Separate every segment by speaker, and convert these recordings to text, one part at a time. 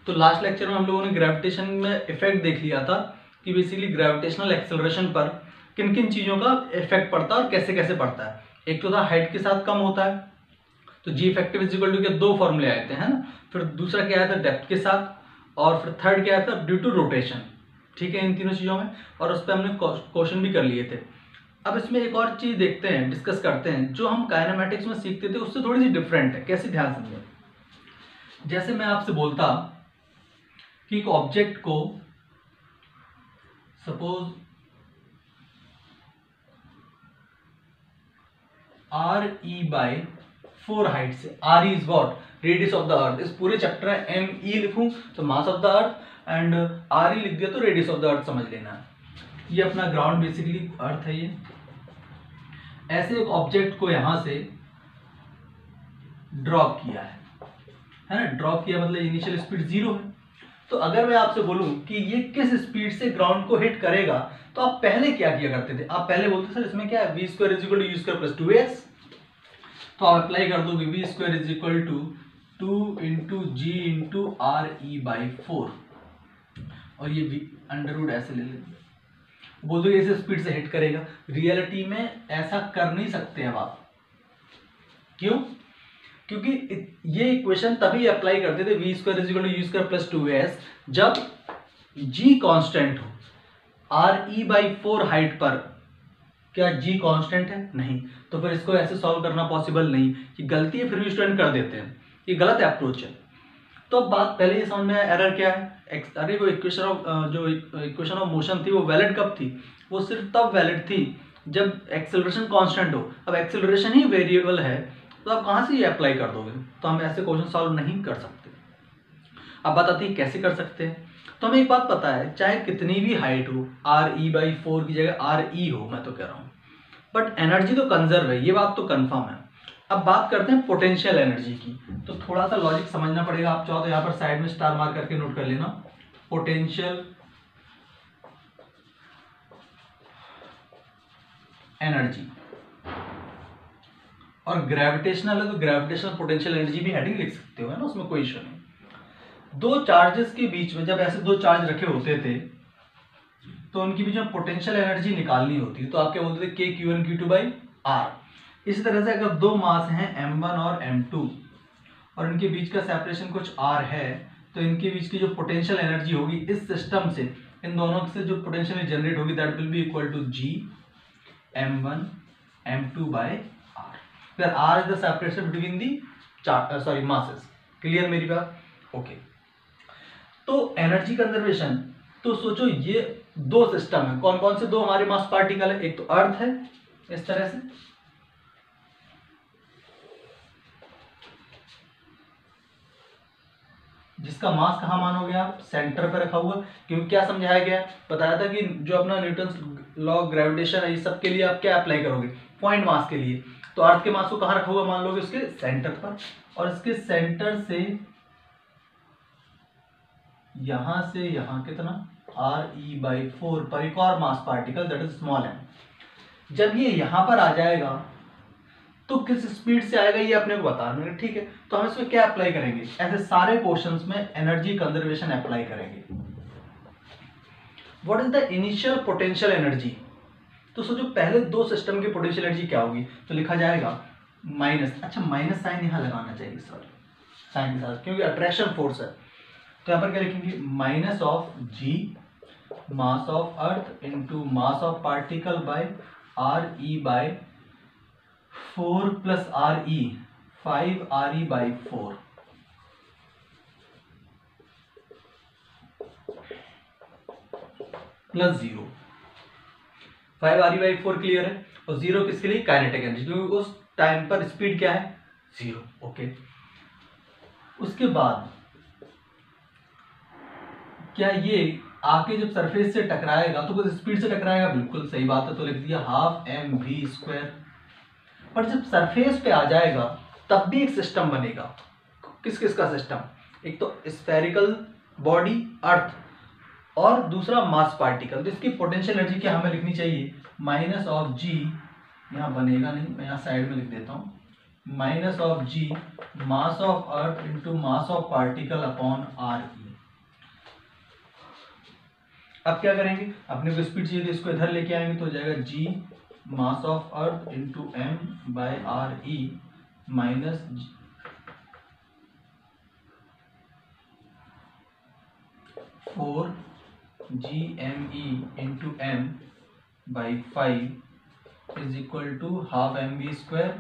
Speaker 1: तो last lecture में हम लोगों ने ग्रेविटेशन में इफेक्ट देख लिया था कि बेसिकली ग्रेविटेशनल एक्सेलरेशन पर किन किन चीज़ों का इफेक्ट पड़ता है और कैसे कैसे पड़ता है। एक तो था हाइट के साथ कम होता है, तो जी इफेक्टिव इज इक्वल टू के दो फॉर्मूले आए थे, है ना। फिर दूसरा क्या आया था डेप्थ के साथ, और फिर थर्ड क्या आया था ड्यू टू रोटेशन। ठीक है, इन तीनों चीज़ों में, और उस पर हमने क्वेश्चन भी कर लिए थे। अब इसमें एक और चीज़ देखते हैं, डिस्कस करते हैं, जो हम काइनेमेटिक्स में सीखते थे उससे थोड़ी सी डिफरेंट है। कैसे, ध्यान समझो। जैसे मैं आपसे बोलता कि एक ऑब्जेक्ट को सपोज RE/4 हाइट से, RE is what, radius of the earth. इस पूरे चैप्टर में ME लिखूं तो mass of the earth, and RE लिख दिया तो रेडियस ऑफ द अर्थ समझ लेना है। ये अपना ग्राउंड बेसिकली अर्थ है। ये ऐसे एक ऑब्जेक्ट को यहां से ड्रॉप किया है ना। ड्रॉप किया मतलब इनिशियल स्पीड 0 है। तो अगर मैं आपसे बोलूं कि ये किस स्पीड से ग्राउंड को हिट करेगा, तो आप पहले क्या किया करते थे? आप पहले बोलते सर इसमें क्या है, v² = u² + 2s। तो आप अप्लाई कर दोगे v² = 2 × g × RE/4, और ये √ ऐसे ले लेंगे, बोल दो इस स्पीड से हिट करेगा। रियलिटी में ऐसा कर नहीं सकते हैं आप। क्यों? क्योंकि ये इक्वेशन तभी अप्लाई करते थे v² = u² + 2s जब g कांस्टेंट हो। RE/4 हाइट पर क्या g कांस्टेंट है? नहीं। तो फिर इसको ऐसे सॉल्व करना पॉसिबल नहीं। ये गलती है, फिर भी स्टूडेंट कर देते हैं, ये गलत अप्रोच है। तो अब बात पहले ये समझ में आया एरर क्या है। अरे वो इक्वेशन ऑफ मोशन थी वो वैलिड कब थी? वो सिर्फ तब वैलिड थी जब एक्सेलरेशन कांस्टेंट हो। अब एक्सेलरेशन ही वेरिएबल है, तो आप कहाँ से ये अप्लाई कर दोगे? तो हम ऐसे क्वेश्चन सॉल्व नहीं कर सकते। अब बात आती है कैसे कर सकते हैं। तो हमें एक बात पता है, चाहे कितनी भी हाइट हो, RE/4 की जगह RE हो, मैं तो कह रहा हूँ, बट एनर्जी तो कंजर्व है, ये बात तो कंफर्म है। अब बात करते हैं पोटेंशियल एनर्जी की। तो थोड़ा सा लॉजिक समझना पड़ेगा। आप चाहो तो यहाँ पर साइड में स्टार मार्क करके नोट कर लेना, पोटेंशियल एनर्जी। और ग्रेविटेशनल है तो ग्रेविटेशनल पोटेंशियल एनर्जी भी हेडिंग लिख सकते हो, है ना, उसमें कोई इश्यू नहीं। दो चार्जेस के बीच में, जब ऐसे दो चार्ज रखे होते थे तो उनके बीच में पोटेंशियल एनर्जी निकालनी होती है, तो आप क्या बोलते थे, K(Q1, Q2/R। इसी तरह से अगर दो मास हैं M1 और M2 और इनके बीच का सेपरेशन कुछ R है, तो इनके बीच की जो पोटेंशियल एनर्जी होगी इस सिस्टम से, इन दोनों से जो पोटेंशियल जनरेट होगी, that will be equal to G M1 M2/R, where R is the separation between the masses। Clear मेरी बात? ओके। तो एनर्जी कंजर्वेशन, तो सोचो ये दो सिस्टम है। कौन कौन से दो हमारे मास पार्टिकल है? एक तो अर्थ है इस तरह से, जिसका मास कहाँ मानोगे आप? सेंटर पे रखा हुआ। क्योंकि क्या समझाया गया, बताया था कि जो अपना न्यूटन लॉ ऑफ ग्रेविटेशन है, ये सब के लिए आप क्या अप्लाई करोगे? पॉइंट मास के लिए। तो अर्थ के मास को कहाँ रखा हुआ मान लोगे? उसके सेंटर पर। और इसके सेंटर से यहां से यहां कितना, RE/4 पर एक और मास particle, that is small m। जब ये यहां पर आ जाएगा तो किस स्पीड से आएगा ये अपने को बताना है, ठीक है। तो हम इसमें क्या अप्लाई करेंगे? ऐसे सारे क्वेश्चंस में एनर्जी कंजर्वेशन अप्लाई करेंगे। What is the initial potential energy? तो सोचो पहले दो सिस्टम की पोटेंशियल एनर्जी क्या होगी, तो लिखा जाएगा माइनस, अच्छा माइनस साइन यहां लगाना चाहिए, सॉरी साइन के साथ, क्योंकि अट्रैक्शन फोर्स है। तो यहां पर क्या लिखेंगे, minus of G mass of earth into mass of particle by RE/4 plus RE 5 RE/4 plus 0। 5 RE/4 clear है। और 0 किसके लिए? काइनेटिक एनर्जी, क्योंकि उस टाइम पर स्पीड क्या है? 0। ओके। उसके बाद क्या ये आके जब सरफेस से टकराएगा तो कुछ स्पीड से टकराएगा? बिल्कुल सही बात है, तो लिख दिया 12 mv²। पर जब सरफेस पे आ जाएगा तब भी एक सिस्टम बनेगा। किस किस का सिस्टम? एक तो स्फेरिकल बॉडी अर्थ, और दूसरा मास पार्टिकल। तो इसकी पोटेंशियल एनर्जी क्या हमें लिखनी चाहिए? माइनस ऑफ G, यहाँ बनेगा नहीं, मैं यहाँ साइड में लिख देता हूँ, minus of G mass of earth into mass of particle upon RE। अब क्या करेंगे, अपने को स्पीड चाहिए तो इसको इधर लेके आएंगे तो हो जाएगा g mass of earth into m by R E minus 4 GME into m by 5 is equal to half mv square.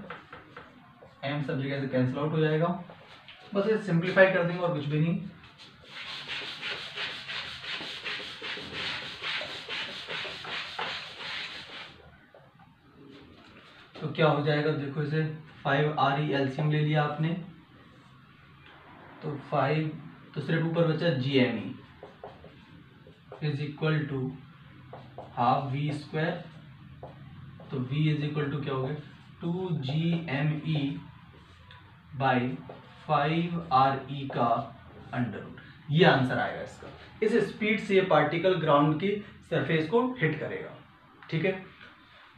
Speaker 1: m सब जगह से कैंसिल आउट हो जाएगा, बस ये सिंप्लीफाई कर देंगे और कुछ भी नहीं। तो क्या हो जाएगा, देखो इसे 5 RE एलसीएम ले लिया आपने, तो 5 तो सिर्फ ऊपर बचा GME is equal to half v square, तो v इज इक्वल टू क्या हो गया 2GME बाई 5RE का अंडर रूट। ये आंसर आएगा इसका। इस स्पीड से ये पार्टिकल ग्राउंड की सरफेस को हिट करेगा। ठीक है,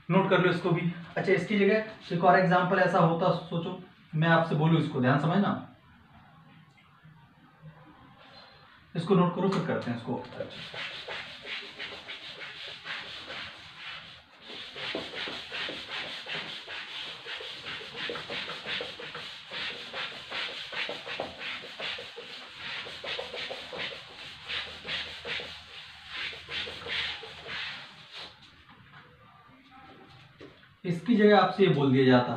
Speaker 1: नोट कर लो इसको भी। अच्छा, इसकी जगह एक और एग्जांपल ऐसा होता, सोचो मैं आपसे बोलूं, इसको ध्यान समझना, इसको नोट करो फिर करते हैं इसको। इसकी जगह आपसे ये बोल दिया जाता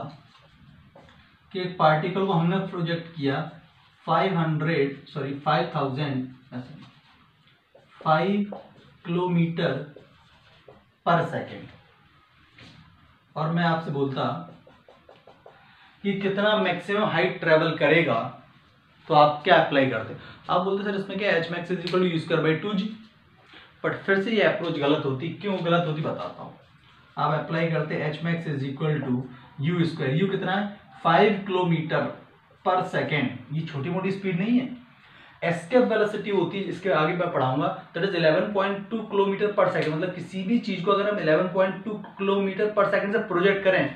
Speaker 1: कि एक पार्टिकल को हमने प्रोजेक्ट किया 5 किलोमीटर पर सेकेंड, और मैं आपसे बोलता कि कितना मैक्सिमम हाइट ट्रेवल करेगा, तो आप क्या अप्लाई करते? आप बोलते सर इसमें क्या H max is equal to U square by 2g, but फिर से ये अप्रोच गलत होती। क्यों गलत होती बताता हूँ। आप अप्लाई करते H max is equal to U square, U कितना है 5 किलोमीटर पर सेकेंड, ये छोटी मोटी स्पीड नहीं है। एस्केप वेलोसिटी होती है, इसके आगे मैं पढ़ाऊंगा, दैट इज 11.2 किलोमीटर पर सेकेंड। मतलब किसी भी चीज को अगर हम 11.2 किलोमीटर पर सेकेंड से प्रोजेक्ट करें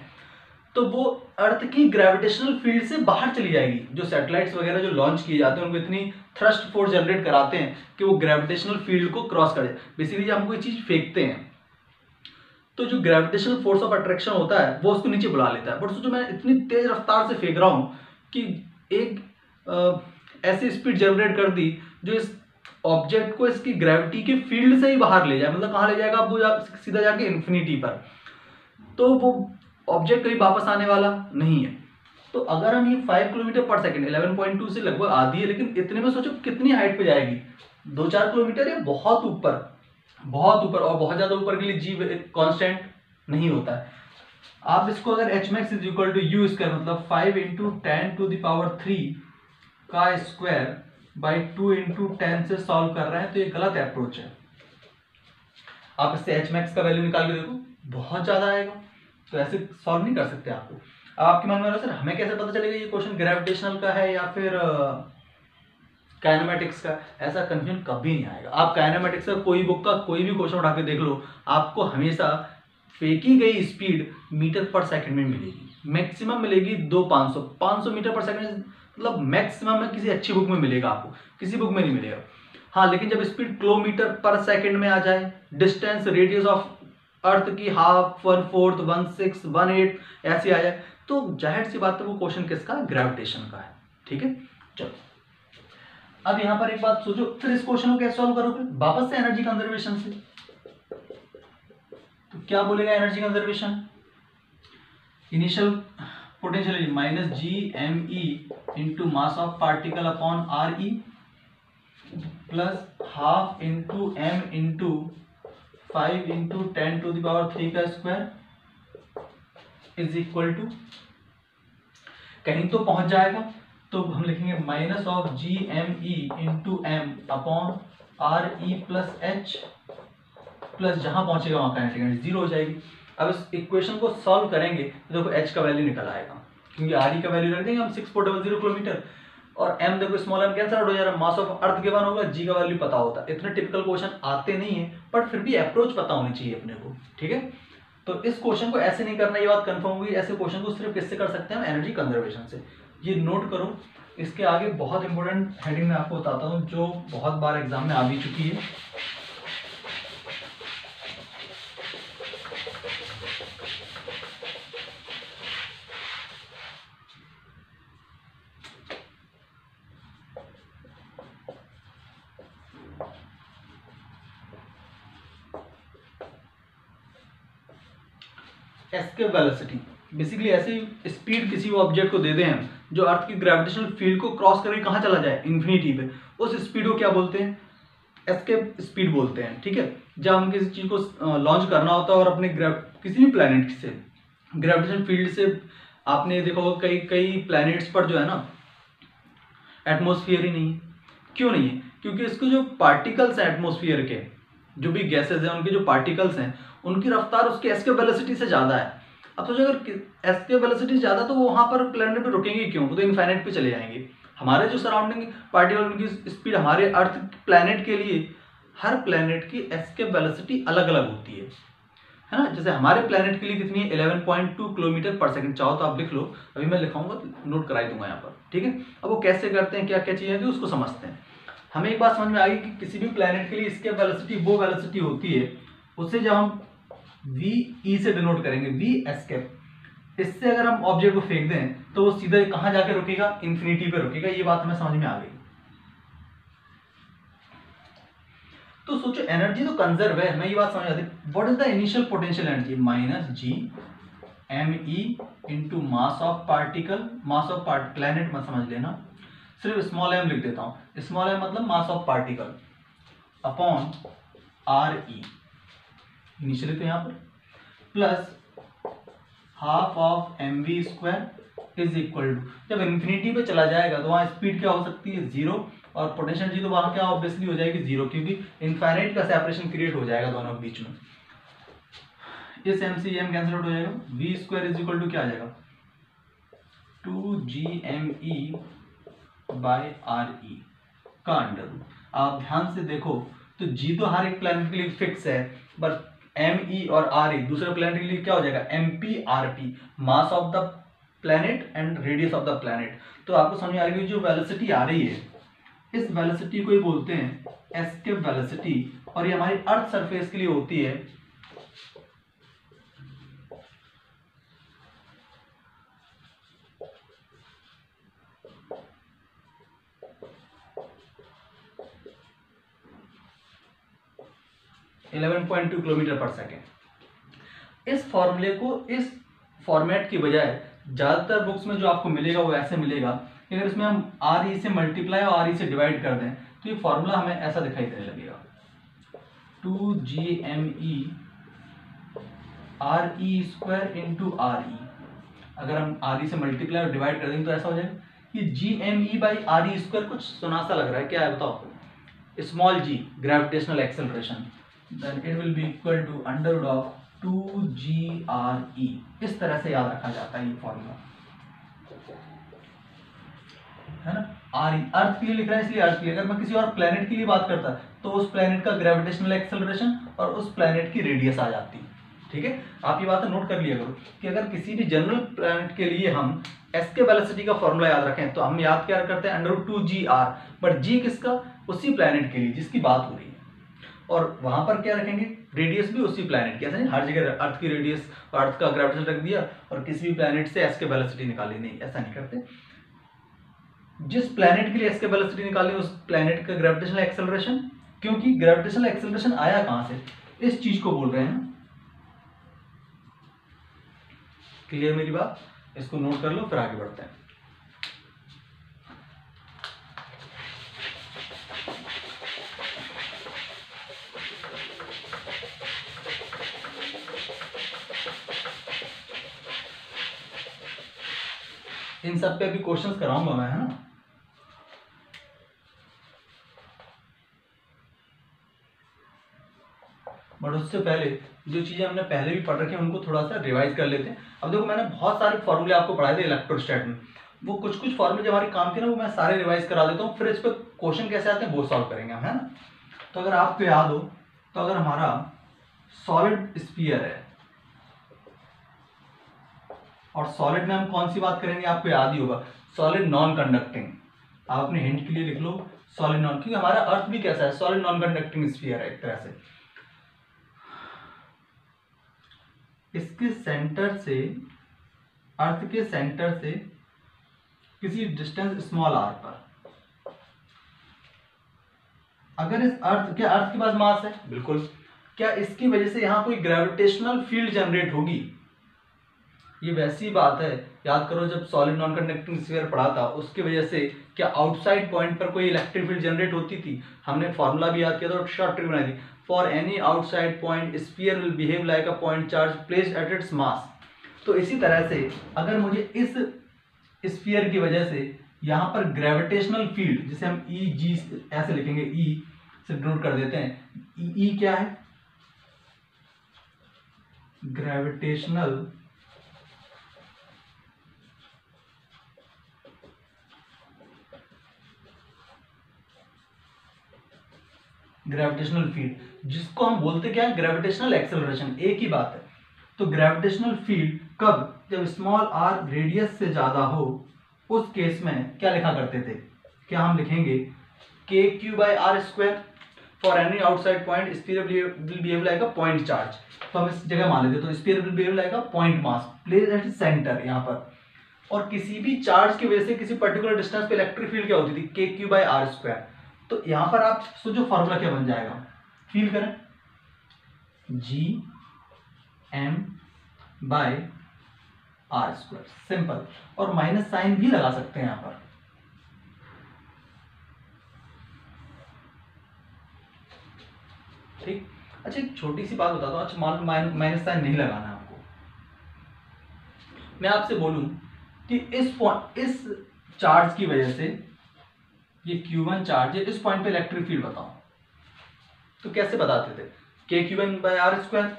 Speaker 1: तो वो अर्थ की ग्रेविटेशनल फील्ड से बाहर चली जाएगी। जो सैटेलाइट्स वगैरह जो लॉन्च किए जाते हैं उनको इतनी थ्रस्ट फोर्स जनरेट कराते हैं कि वो ग्रेविटेशनल फील्ड को क्रॉस करे। बेसिकली जब हम कोई चीज फेंकते हैं तो जो ग्रेविटेशनल फोर्स ऑफ अट्रैक्शन होता है वो उसको नीचे बुला लेता है। बट सोचो मैं इतनी तेज रफ्तार से फेंक रहा हूं कि एक ऐसी स्पीड जनरेट कर दी जो इस ऑब्जेक्ट को इसकी ग्रेविटी के फील्ड से ही बाहर ले जाए। मतलब कहां ले जाएगा, अब वो सीधा जाके इन्फिनिटी पर, तो वो ऑब्जेक्ट कहीं वापस आने वाला नहीं है। तो अगर हम ये 5 किलोमीटर पर सेकेंड 11.2 से लगभग आधी है, लेकिन इतने में सोचो कितनी हाइट पे जाएगी, 2-4 किलोमीटर या बहुत ऊपर, बहुत ऊपर। और बहुत ज्यादा ऊपर के लिए जी कांस्टेंट नहीं होता है। आप इसको अगर H max is equal to U square मतलब 5 इंटू 10 टू द पावर 3 का स्क्वायर बाई 2 इंटू 10 से सॉल्व कर रहे हैं, तो ये गलत अप्रोच है। आप इससे एच मैक्स का वैल्यू निकाल के देखो, बहुत ज्यादा आएगा। तो ऐसे सॉल्व नहीं कर सकते आपको। अब आपके मन में सर हमें कैसे पता चलेगा ये क्वेश्चन ग्रेविटेशनल का है या फिर काइनेमेटिक्स का? ऐसा कंफ्यूजन कभी नहीं आएगा। आप काइनेमेटिक्स का कोई बुक का कोई भी क्वेश्चन उठा के देख लो, आपको हमेशा फेंकी गई स्पीड मीटर पर सेकंड में मिलेगी। मैक्सिमम मिलेगी 500 मीटर पर सेकंड, मतलब मैक्सिमम में किसी अच्छी बुक में मिलेगा, आपको किसी बुक में नहीं मिलेगा। हाँ, लेकिन जब स्पीड किलोमीटर पर सेकंड में आ जाए, डिस्टेंस रेडियस ऑफ अर्थ की हाफ, 1/4, 1/6, 1/8 ऐसी आ जाए, तो जाहिर सी बात है वो क्वेश्चन किसका, ग्रेविटेशन का है। ठीक है, चलो अब यहां पर एक बात सोचो, फिर इस क्वेश्चन को कैसे सॉल्व करोगे? वापस से एनर्जी कंजर्वेशन से। तो क्या बोलेगा energy conservation? Initial potential minus GME into mass of particle upon RE plus half into m into 5 into 10 to the power 3 का स्क्वायर इज इक्वल टू, कहीं तो पहुंच जाएगा, तो हम लिखेंगे minus of GME into m upon RE plus H plus जहां पहुंचेगा वहां काइनेटिक एनर्जी जीरो हो जाएगी। अब इस इक्वेशन को सॉल्व करेंगे तो देखो H का वैल्यू निकल आएगा, क्योंकि RE का वैल्यू रख देंगे हम 6400 किलोमीटर, और m देखो स्मॉल m कैंसिल आउट हो जाएगा, मास ऑफ अर्थ गिवन होगा, g का वैल्यू पता होता है। इतने टिपिकल क्वेश्चन आते नहीं है, बट फिर भी अप्रोच पता होनी चाहिए अपने को। ठीक है, तो इस क्वेश्चन को ऐसे नहीं करना, ये बात कंफर्म हुई। ऐसे क्वेश्चन को सिर्फ किससे कर सकते हैं हम? एनर्जी कंजर्वेशन से। ये नोट करो। इसके आगे बहुत इंपॉर्टेंट हेडिंग में आपको बताता हूँ जो बहुत बार एग्जाम में आ भी चुकी है। एस्केप वेलोसिटी, बेसिकली ऐसी स्पीड किसी ऑब्जेक्ट को दे दें हम जो अर्थ की ग्रेविटेशनल फील्ड को क्रॉस करके कहाँ चला जाए, इन्फिनिटी पे, उस स्पीड को क्या बोलते हैं, एस्केप स्पीड बोलते हैं। ठीक है, जब हम किसी चीज को लॉन्च करना होता है और अपने किसी भी प्लैनेट से ग्रेविटेशन फील्ड से, आपने देखा होगा कई कई प्लैनेट्स पर जो है ना एटमॉस्फेयर ही नहीं है। क्यों नहीं है? क्योंकि इसके जो पार्टिकल्स हैं एटमॉस्फेयर के, जो भी गैसेज हैं उनके जो पार्टिकल्स हैं उनकी रफ्तार उसकी एस्केप वेलोसिटी से ज़्यादा है। अब सोचो अगर एस्केप वेलोसिटी ज़्यादा तो वो वहाँ पर प्लैनेट पे रुकेंगे क्यों, वो तो इनफाइनाइट पे चले जाएंगे। हमारे जो सराउंडिंग पार्टिकल उनकी स्पीड हमारे अर्थ प्लैनेट के लिए, हर प्लैनेट की एस्केप वेलोसिटी अलग अलग होती है ना। जैसे हमारे प्लैनेट के लिए कितनी है, 11.2 किलोमीटर पर सेकंड। चाहो तो आप लिख लो, अभी मैं लिखाऊंगा नोट कराई दूंगा यहाँ पर। ठीक है, अब वो कैसे करते हैं, क्या क्या चीज़ें उसको समझते हैं। हमें एक बात समझ में आ गई कि किसी भी प्लैनेट के लिए इसके वेलोसिटी वो वेलोसिटी होती है, उससे जब हम वी ई से डिनोट करेंगे, वी एस्केप, इससे अगर हम ऑब्जेक्ट को फेंक दें तो वो सीधा कहाँ जाकर रुकेगा, इन्फिनिटी पे रुकेगा। ये बात हमें समझ में आ गई। तो सोचो एनर्जी तो कंजर्व है, हमें ये बात समझ आती है। What is the initial potential energy, minus G M E into mass of particle, mass of planet मत समझ लेना, सिर्फ स्मॉल एम लिख देता हूँ। स्मॉल एम मतलब mass of particle upon R E, initially तो यहाँ पर, plus half of M V square is equal to, जब इन्फिनिटी पे चला जाएगा तो वहाँ स्पीड क्या हो सकती है, जीरो, और पोटेंशियल जी तो वहाँ क्या ऑब्वियसली हो जाएगी जीरो, क्योंकि इनफाइनाइट का सेपरेशन क्रिएट हो जाएगा दोनों के बीच में। इस एम से एम कैंसिल आउट हो जाएगा, V square is equal to क्या आ जाएगा, 2GME बाय RE का अंडर रूट। आप ध्यान से देखो तो जी तो हर एक प्लैनेट के लिए फिक्स है, बट ME और RE दूसरे प्लैनेट के लिए क्या हो जाएगा, MP RP, mass of the planet and radius of the planet. तो आपको समझ आ रही है जो वेलोसिटी आ रही है, इस वेलोसिटी को ही बोलते हैं एस्केप वेलोसिटी, और ये हमारी अर्थ सरफेस के लिए होती है 11.2 किलोमीटर पर सेकेंड। इस फॉर्मूले को इस फॉर्मेट की बजाय ज़्यादातर बुक्स में जो आपको मिलेगा वो ऐसे मिलेगा कि अगर इसमें हम आर ई से मल्टीप्लाई और आर ई से डिवाइड कर दें तो ये फॉर्मूला हमें ऐसा दिखाई देने लगेगा, 2GME RE square into RE। अगर हम RE से मल्टीप्लाई और डिवाइड कर देंगे तो ऐसा हो जाएगा कि GME बाई RE स्क्वायर। कुछ सुना सा लग रहा है, क्या है बताओ, small g gravitational acceleration, then it will be equal to under root of 2GRE। इस तरह से याद रखा जाता है ये फॉर्मूला, है ना। RE अर्थ के लिए लिख रहा है इसलिए अर्थ के लिए, अगर मैं किसी और प्लेनेट के लिए बात करता तो उस प्लेनेट का ग्रेविटेशनल एक्सेलरेशन और उस प्लेनेट की रेडियस आ जाती। ठीक है, आप ये बात नोट कर लिया करो कि अगर किसी भी जनरल प्लेनेट के लिए हम एस्केप वेलोसिटी का फॉर्मूला याद रखें तो हम याद क्या करते हैं, अंडर रूट 2GR, बट जी किसका, उसी प्लेनेट के लिए जिसकी बात हो रही है, और वहां पर क्या रखेंगे, रेडियस भी उसी प्लेनेट की। ऐसा नहीं हर जगह अर्थ की रेडियस और अर्थ का ग्रेविटेशन रख दिया और किसी भी प्लेनेट से एस्केप वेलोसिटी निकाली, नहीं, ऐसा नहीं करते। जिस प्लेनेट के लिए एस्केप वेलोसिटी निकाली उस प्लेनेट का ग्रेविटेशनल एक्सेलरेशन, क्योंकि ग्रेविटेशनल एक्सेलरेशन आया कहां से, इस चीज को बोल रहे हैं। क्लियर मेरी बात, इसको नोट कर लो फिर आगे बढ़ते हैं। इन सब पे भी क्वेश्चंस कराऊंगा मैं, है ना। बट उससे पहले जो चीजें हमने पहले भी पढ़ रखी हैं उनको थोड़ा सा रिवाइज कर लेते हैं। अब देखो मैंने बहुत सारे फॉर्मूले आपको पढ़ाए थे इलेक्ट्रोस्टैट में, वो कुछ फॉर्मूले जो हमारे काम के ना वो मैं सारे रिवाइज करा देता हूँ, फिर इस पर क्वेश्चन कैसे आते हैं वो सॉल्व करेंगे हम, है ना। तो अगर आपको याद हो तो अगर हमारा सॉलिड स्फीयर है और सॉलिड में हम कौन सी बात करेंगे आपको याद ही होगा, सॉलिड नॉन कंडक्टिंग। आप अपने हिंट के लिए लिख लो सॉलिड नॉन, क्योंकि हमारा अर्थ भी कैसा है, सॉलिड नॉन कंडक्टिंग स्फीयर है एक तरह से। इसके सेंटर से, अर्थ के सेंटर से किसी डिस्टेंस स्मॉल आर पर, अगर इस अर्थ, क्या अर्थ के पास मास है, बिल्कुल, क्या इसकी वजह से यहां कोई ग्रेविटेशनल फील्ड जनरेट होगी, ये वैसी बात है, याद करो जब सॉलिड नॉन कंडक्टिंग स्फीयर पढ़ा था उसकी वजह से क्या आउटसाइड पॉइंट पर कोई इलेक्ट्रिक फील्ड जनरेट होती थी, हमने फॉर्मूला भी याद किया था और शॉर्ट ट्रिक बनाई थी, for any outside point sphere will behave like a point charge placed at its mass. तो इसी तरह से अगर मुझे इस स्फीयर की वजह से यहाँ पर ग्रेविटेशनल फील्ड, जिसे हम ई जी ऐसे लिखेंगे, ई से डिनोट कर देते हैं, ई क्या है, ग्रेविटेशनल फील्ड, जिसको हम बोलते क्या है, ग्रेविटेशनल एक्सेलरेशन, एक ही बात है। तो ग्रेविटेशनल फील्ड कब, जब स्मॉल आर रेडियस से ज्यादा हो, उस केस में क्या लिखा करते थे, क्या हम लिखेंगे K Q by R square for any outside point sphere will behave like a point charge. तो हम इस जगह मान लेते, तो sphere will behave like a point mass placed at centre यहाँ पर, और किसी भी चार्ज की वजह से किसी पर्टिकुलर डिस्टेंस पे इलेक्ट्रिक फील्ड क्या होती थी, के क्यू बाई आर स्क्वायर। तो यहाँ पर आप सोचो फॉर्मूला क्या बन जाएगा, फील करें, G M by R square, simple, और माइनस साइन भी लगा सकते हैं यहां पर। ठीक, अच्छा एक छोटी सी बात बताता हूं, अच्छा मान माइनस साइन नहीं लगाना है आपको, मैं आपसे बोलूं कि इस चार्ज की वजह से, ये Q1 चार्ज है, इस पॉइंट पे इलेक्ट्रिक फील्ड बताओ, तो कैसे बताते थे, K Q N by R square,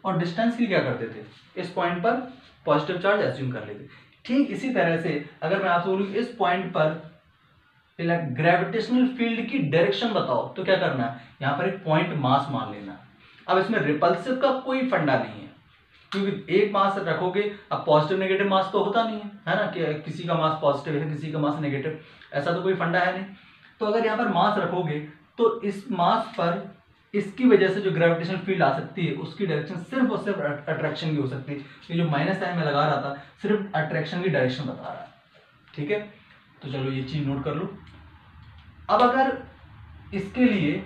Speaker 1: और डिस्टेंस की क्या करते थे, इस पॉइंट पर पॉजिटिव चार्ज एज्यूम कर लेते। ठीक इसी तरह से अगर मैं आपसे बोलूं इस पॉइंट पर ग्रेविटेशनल फील्ड की डायरेक्शन बताओ, तो क्या करना है, यहां पर एक पॉइंट मास मान लेना। अब इसमें रिपल्सिव का कोई फंडा नहीं है, क्योंकि एक मास रखोगे, अब पॉजिटिव नेगेटिव मास तो होता नहीं है ना, कि किसी का मास पॉजिटिव है किसी का मास नेगेटिव, ऐसा तो कोई फंडा है नहीं। तो अगर यहाँ पर मास रखोगे तो इस मास पर इसकी वजह से जो ग्रेविटेशनल फील्ड आ सकती है उसकी डायरेक्शन सिर्फ और सिर्फ अट्रैक्शन की हो सकती है। ये जो माइनस साइन में लगा रहा था सिर्फ अट्रैक्शन की डायरेक्शन बता रहा है, ठीक है। तो चलो ये चीज नोट कर लो। अब अगर इसके लिए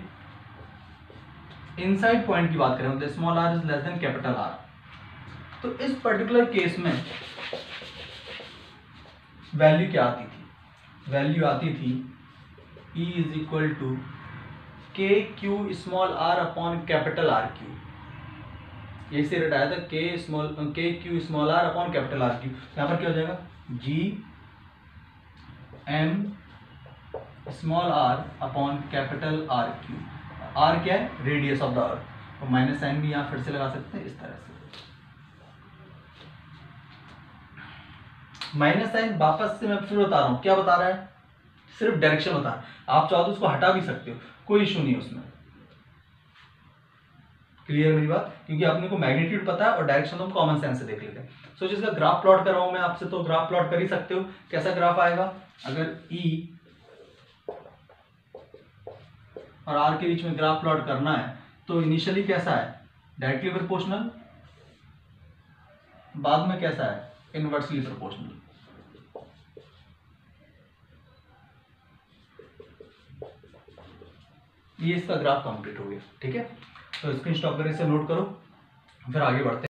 Speaker 1: इनसाइड पॉइंट की बात करें, मतलब small R is less than capital R, तो इस पर्टिकुलर केस में वैल्यू क्या आती थी, वैल्यू आती थी E is equal to K Q small R upon capital R Q, यही से रेट आया था, K Q small R upon capital R Q. यहां पर क्या हो जाएगा, G M small R upon capital R Q, R क्या है, रेडियस ऑफ द अर्थ, और माइनस साइन भी यहां फिर से लगा सकते हैं इस तरह से। माइनस साइन वापस से मैं फिर बता रहा हूं, क्या बता रहा है, सिर्फ डायरेक्शन बता रहा है, आप चाहो तो उसको हटा भी सकते हो, कोई इशू नहीं है उसमें। क्लियर मेरी बात, क्योंकि आपने को मैग्नीट्यूड पता है और डायरेक्शन तो हम कॉमन सेंस से देख लेते हैं। सो जिसका ग्राफ प्लॉट कर रहा हूं मैं आपसे, तो ग्राफ प्लॉट कर ही सकते हो। कैसा ग्राफ आएगा, अगर ई और आर के बीच में ग्राफ प्लॉट करना है तो इनिशियली कैसा है, डायरेक्टली प्रोपोर्शनल, बाद में कैसा है, इनवर्सली प्रोपोर्शनल। ये इसका ग्राफ कंप्लीट हो गया, ठीक है। तो स्क्रीन स्टॉप करके इसे नोट करो, फिर आगे बढ़ते हैं।